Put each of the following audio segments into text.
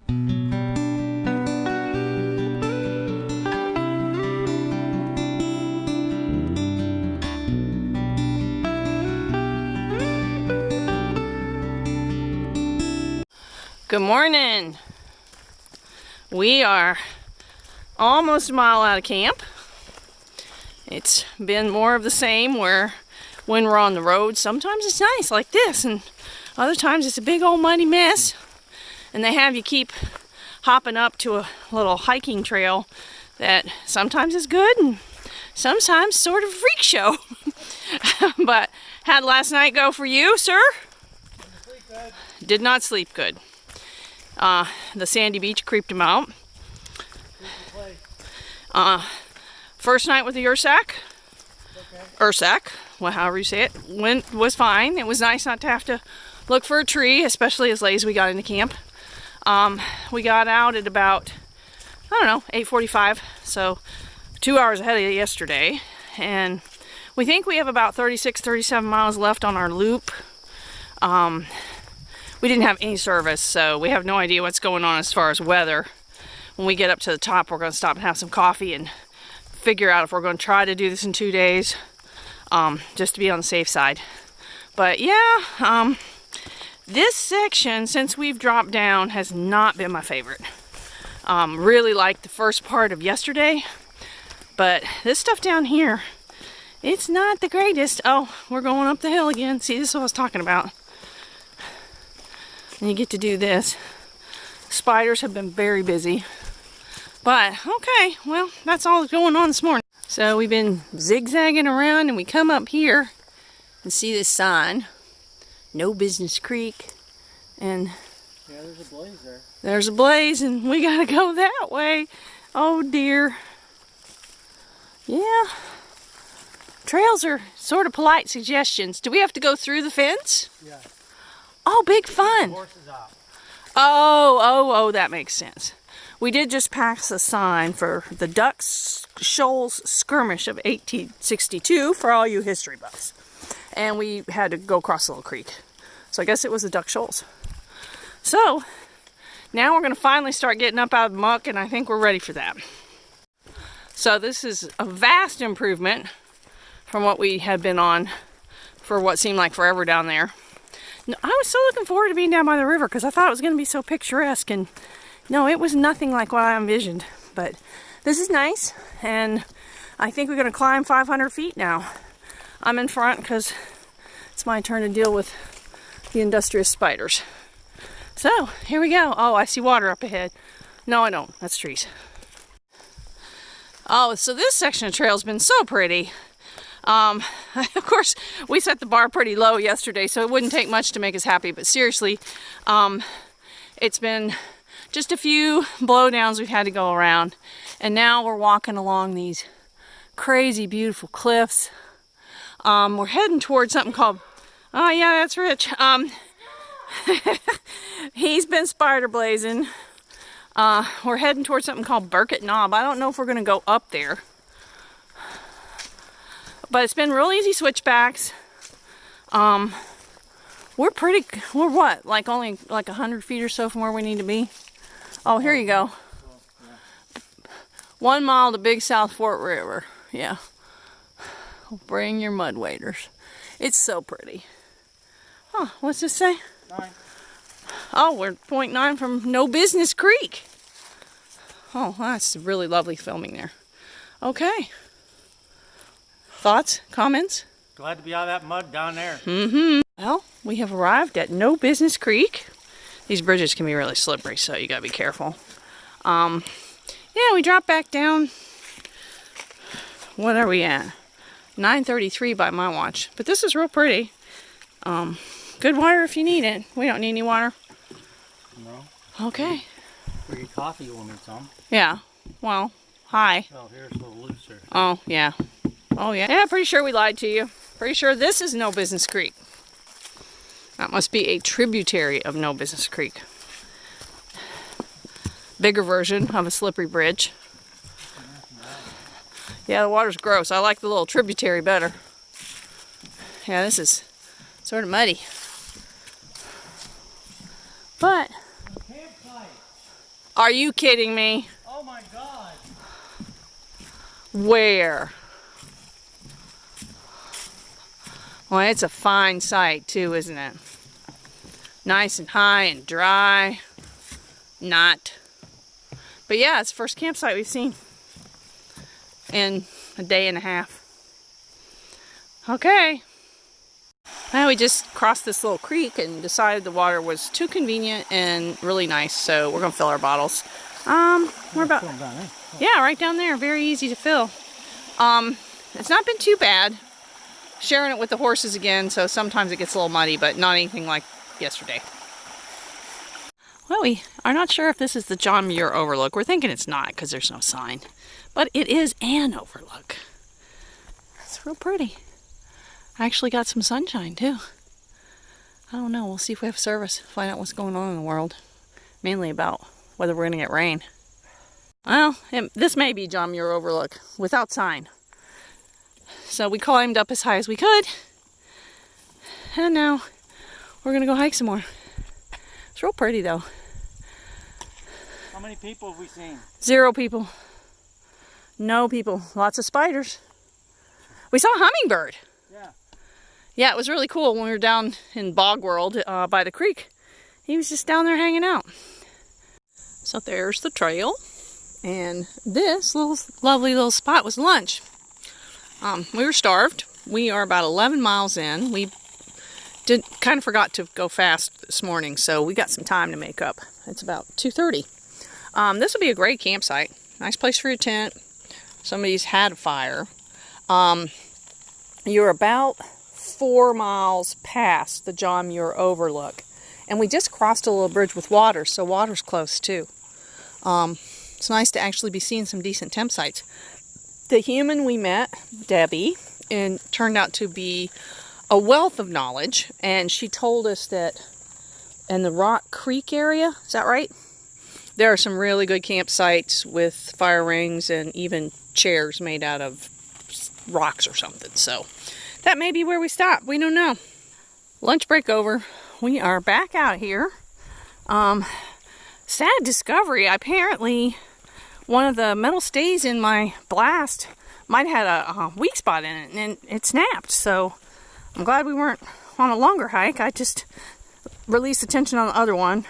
Good morning. We are almost a mile out of camp. It's been more of the same where when we're on the road, sometimes it's nice like this, and other times it's a big old muddy mess. And they have you keep hopping up to a little hiking trail that sometimes is good and sometimes sort of a freak show. But how'd last night go for you, sir? Didn't sleep good. Did not sleep good. The sandy beach creeped him out. First night with the Ursack, Okay. Ursack, well, however you say it, was fine. It was nice not to have to look for a tree, especially as late as we got into camp. We got out at about, I don't know, 8:45, so 2 hours ahead of yesterday. And we think we have about 36, 37 miles left on our loop. We didn't have any service, so we have no idea what's going on as far as weather. When we get up to the top, we're going to stop and have some coffee and figure out if we're going to try to do this in 2 days, just to be on the safe side. But yeah, this section, since we've dropped down, has not been my favorite. Really liked the first part of yesterday, but this stuff down here, it's not the greatest. Oh, we're going up the hill again. See, this is what I was talking about. And you get to do this. Spiders have been very busy. But, okay, well, that's all that's going on this morning. So we've been zigzagging around and we come up here and see this sign, No Business Creek. And yeah, there's a blaze there. There's a blaze and we gotta go that way. Oh dear. Yeah. Trails are sort of polite suggestions. Do we have to go through the fence? Yeah. Oh, big fun. Horses out. Oh, that makes sense. We did just pass a sign for the Duck Shoals Skirmish of 1862 for all you history buffs. And we had to go across a little creek. So I guess it was the Duck Shoals. So now we're going to finally start getting up out of the muck, and I think we're ready for that. So this is a vast improvement from what we had been on for what seemed like forever down there. I was so looking forward to being down by the river because I thought it was going to be so picturesque, and no, it was nothing like what I envisioned. But this is nice, and I think we're going to climb 500 feet now. I'm in front because it's my turn to deal with the industrious spiders. So here we go. Oh, I see water up ahead. No, I don't. That's trees. Oh, so this section of trail has been so pretty. Of course, we set the bar pretty low yesterday, so it wouldn't take much to make us happy. But seriously, it's been just a few blowdowns we've had to go around. And now we're walking along these crazy, beautiful cliffs. We're heading towards something called, oh yeah, that's Rich. He's been spider blazing. We're heading towards something called Burkett Knob. I don't know if we're going to go up there. But it's been real easy switchbacks. We're what? Like only like 100 feet or so from where we need to be? Oh, here you go. 1 mile to Big South Fork River. Yeah. Bring your mud waders. It's so pretty. Huh, what's this say? 9. Oh, we're 0.9 from No Business Creek. Oh, that's really lovely filming there. Okay. Thoughts? Comments? Glad to be out of that mud down there. Mm-hmm. Well, we have arrived at No Business Creek. These bridges can be really slippery, so you gotta be careful. Yeah, we dropped back down. What are we at? 9:33 by my watch. But this is real pretty. Good water if you need it. We don't need any water. No. Okay. We get coffee, we'll need some. Yeah. Well, hi. Oh, here's a little looser. Oh, yeah. Oh, yeah. Yeah, pretty sure we lied to you. Pretty sure this is No Business Creek. That must be a tributary of No Business Creek. Bigger version of a slippery bridge. Yeah, the water's gross. I like the little tributary better. Yeah, this is sort of muddy. But, Are you kidding me? Oh my God. Where? Well, it's a fine sight too, isn't it? Nice and high and dry. Not. But yeah, it's the first campsite we've seen in a day and a half. Okay. Well, we just crossed this little creek and decided the water was too convenient and really nice, so we're gonna fill our bottles. We're about, yeah, right down there, very easy to fill. It's not been too bad. Sharing it with the horses again, so sometimes it gets a little muddy, but not anything like yesterday. Well, we are not sure if this is the John Muir overlook. We're thinking it's not because there's no sign, but it is an overlook. It's real pretty. I actually got some sunshine too. I don't know, we'll see if we have service, find out what's going on in the world. Mainly about whether we're gonna get rain. Well, this may be John Muir overlook without sign. So we climbed up as high as we could. And now we're gonna go hike some more. It's real pretty though. How many people have we seen? 0 people. No people. Lots of spiders. We saw a hummingbird. Yeah. Yeah, it was really cool when we were down in Bog World by the creek. He was just down there hanging out. So there's the trail. And this lovely little spot was lunch. We were starved. We are about 11 miles in. We kind of forgot to go fast this morning, so we got some time to make up. It's about 2:30. This would be a great campsite. Nice place for your tent. Somebody's had a fire. You're about 4 miles past the John Muir overlook. And we just crossed a little bridge with water, so water's close too. It's nice to actually be seeing some decent temp sites. The human we met, Debbie, and turned out to be a wealth of knowledge, and she told us that in the Rock Creek area, is that right? There are some really good campsites with fire rings and even chairs made out of rocks or something. So that may be where we stop. We don't know. Lunch break over. We are back out here. Sad discovery. Apparently, one of the metal stays in my blast might have had a weak spot in it, and it snapped. So I'm glad we weren't on a longer hike. I just released the tension on the other one,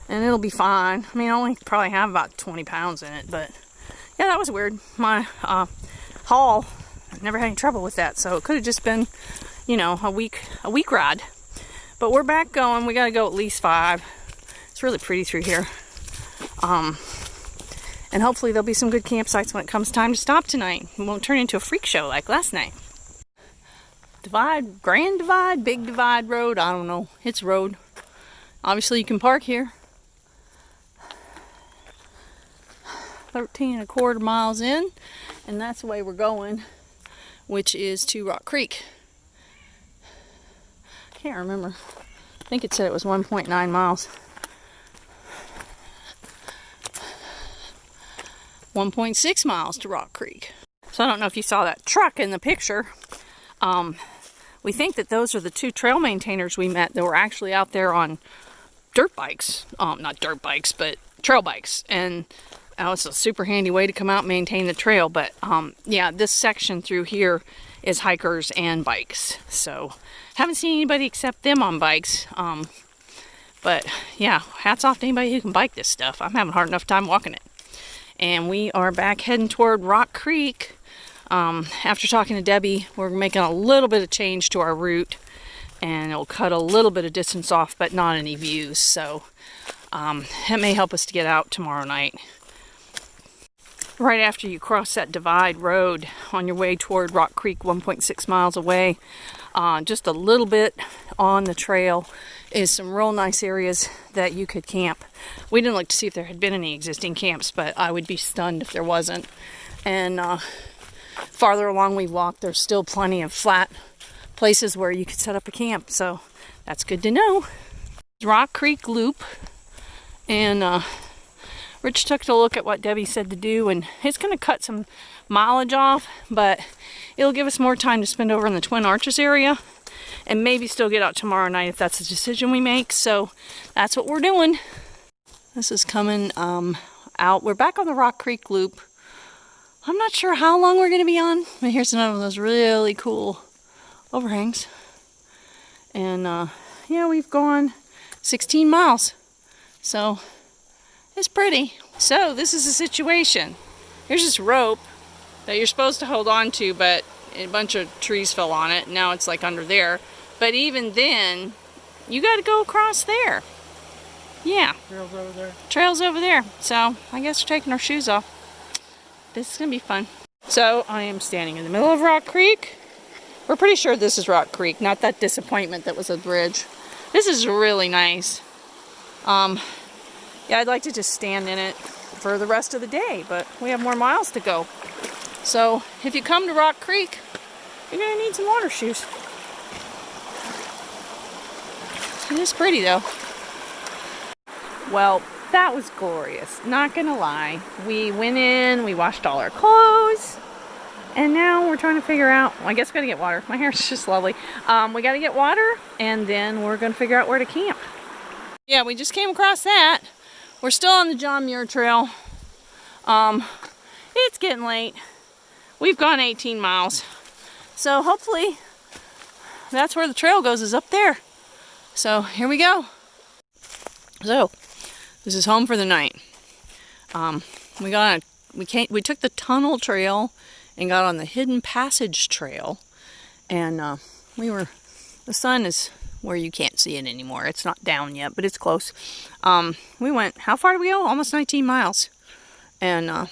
and it'll be fine. I mean, I only probably have about 20 pounds in it, but yeah, that was weird. My haul, never had any trouble with that, so it could have just been, you know, a weak ride. But we're back going. We got to go at least 5. It's really pretty through here. And hopefully there'll be some good campsites when it comes time to stop tonight. It won't turn into a freak show like last night. Divide, Grand Divide, Big Divide Road, I don't know. It's road. Obviously you can park here. 13.25 miles in, and that's the way we're going, which is to Rock Creek. Can't remember. I think it said it was 1.9 miles. 1.6 miles to Rock Creek. So I don't know if you saw that truck in the picture. We think that those are the 2 trail maintainers we met that were actually out there on dirt bikes. Not dirt bikes, but trail bikes. And it's a super handy way to come out and maintain the trail. But yeah, this section through here is hikers and bikes. So haven't seen anybody except them on bikes. But yeah, hats off to anybody who can bike this stuff. I'm having a hard enough time walking it. And we are back heading toward Rock Creek. After talking to Debbie, we're making a little bit of change to our route, and it'll cut a little bit of distance off, but not any views. So it may help us to get out tomorrow night. Right after you cross that divide road on your way toward Rock Creek, 1.6 miles away, just a little bit on the trail is some real nice areas that you could camp. We didn't look to see if there had been any existing camps, but I would be stunned if there wasn't. And farther along we walked, there's still plenty of flat places where you could set up a camp, so that's good to know. Rock Creek Loop, and Rich took a look at what Debbie said to do, and it's going to cut some mileage off, but it'll give us more time to spend over in the Twin Arches area, and maybe still get out tomorrow night if that's the decision we make. So that's what we're doing. This is coming out. We're back on the Rock Creek Loop. I'm not sure how long we're going to be on, but here's another of those really cool overhangs. And yeah, we've gone 16 miles. So it's pretty. So this is the situation. Here's this rope that you're supposed to hold on to, but a bunch of trees fell on it. Now it's like under there. But even then, you got to go across there. Yeah. Trail's over there. Trail's over there. So I guess we're taking our shoes off. This is going to be fun. So I am standing in the middle of Rock Creek. We're pretty sure this is Rock Creek, not that disappointment that was a bridge. This is really nice. Yeah, I'd like to just stand in it for the rest of the day, but we have more miles to go. So if you come to Rock Creek, you're going to need some water shoes. It is pretty though. Well, that was glorious, not gonna lie. We went in, we washed all our clothes, and now we're trying to figure out, well, I guess we gotta get water. My hair's just lovely. We gotta get water, and then we're gonna figure out where to camp. Yeah, we just came across that. We're still on the John Muir trail. It's getting late. We've gone 18 miles. So hopefully that's where the trail goes, is up there. So here we go. So this is home for the night. We took the tunnel trail and got on the hidden passage trail, and the sun is where you can't see it anymore. It's not down yet, but it's close. We went, how far did we go? Almost 19 miles. And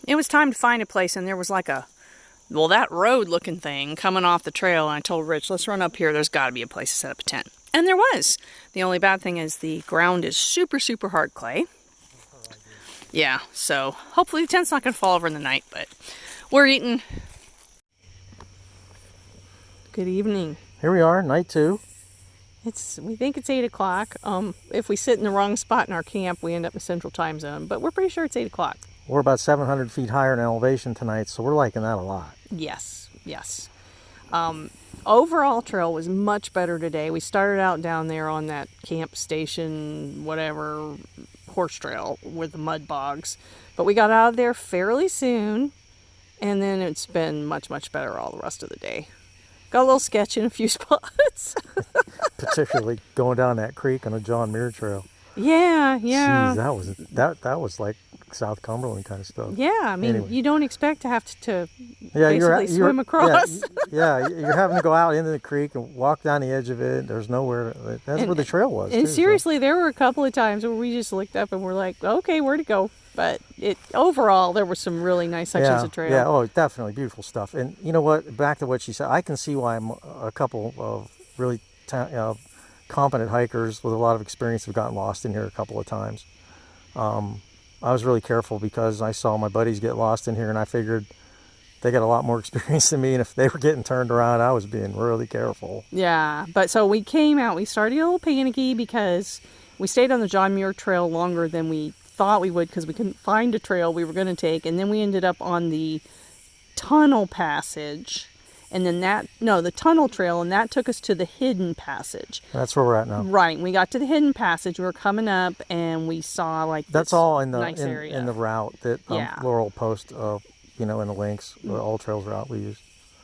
it was time to find a place, and there was like that road looking thing coming off the trail, and I told Rich, let's run up here. There's got to be a place to set up a tent. And there was. The only bad thing is the ground is super, super hard clay. Yeah, so hopefully the tent's not going to fall over in the night, but we're eating. Good evening. Here we are, night 2. We think it's 8 o'clock. If we sit in the wrong spot in our camp, we end up in Central Time Zone, but we're pretty sure it's 8 o'clock. We're about 700 feet higher in elevation tonight, so we're liking that a lot. Yes, yes. Overall trail was much better today. We started out down there on that camp station, whatever, horse trail with the mud bogs. But we got out of there fairly soon, and then it's been much, much better all the rest of the day. Got a little sketch in a few spots. Particularly going down that creek on a John Muir trail. Yeah, yeah. Jeez, that was like South Cumberland kind of stuff. Yeah, I mean, anyway. You don't expect to have to Yeah, basically swim across. Yeah, you're having to go out into the creek and walk down the edge of it. There's nowhere. That's where the trail was. And too, seriously, so. there were a couple of times where we just looked up and we're like, okay, where to go? But overall, there were some really nice sections of trail. Yeah, oh, definitely beautiful stuff. And you know what? Back to what she said, I can see why a couple of really competent hikers with a lot of experience have gotten lost in here a couple of times. I was really careful because I saw my buddies get lost in here, and I figured they got a lot more experience than me, and if they were getting turned around, I was being really careful. Yeah, but so we came out, we started a little panicky because we stayed on the John Muir trail longer than we thought we would because we couldn't find a trail we were going to take, and then we ended up on the tunnel passage, and then the tunnel trail, and that took us to the hidden passage. That's where we're at now. Right, we got to the hidden passage, we were coming up, and we saw like that's all in the nice area. In the route that Laurel post, in the links, the All Trails route we used.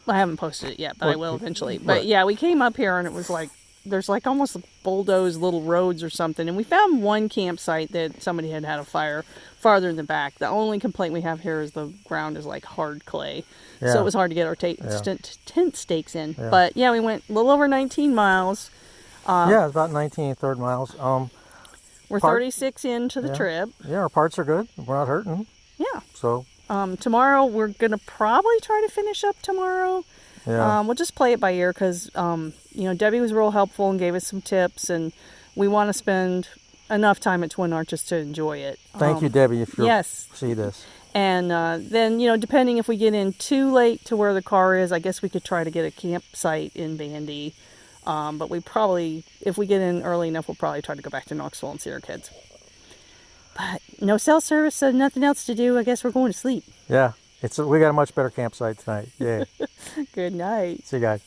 I haven't posted it yet, but I will eventually. But yeah, we came up here and it was like, there's like almost bulldozed little roads or something. And we found one campsite that somebody had a fire farther in the back. The only complaint we have here is the ground is like hard clay. Yeah. So it was hard to get our tent stakes in. Yeah. But yeah, we went a little over 19 miles. Yeah, it's about 19 third miles. We're 36 into the trip. Yeah, our parts are good. We're not hurting. Yeah. So tomorrow we're going to probably try to finish up tomorrow. Yeah. We'll just play it by ear because, Debbie was real helpful and gave us some tips, and we want to spend enough time at Twin Arches to enjoy it. Thank you, Debbie, if you see this. And then, depending if we get in too late to where the car is, I guess we could try to get a campsite in Bandy. But we probably, if we get in early enough, we'll probably try to go back to Knoxville and see our kids. But no cell service, so nothing else to do. I guess we're going to sleep. Yeah. We got a much better campsite tonight. Yeah. Good night. See you guys.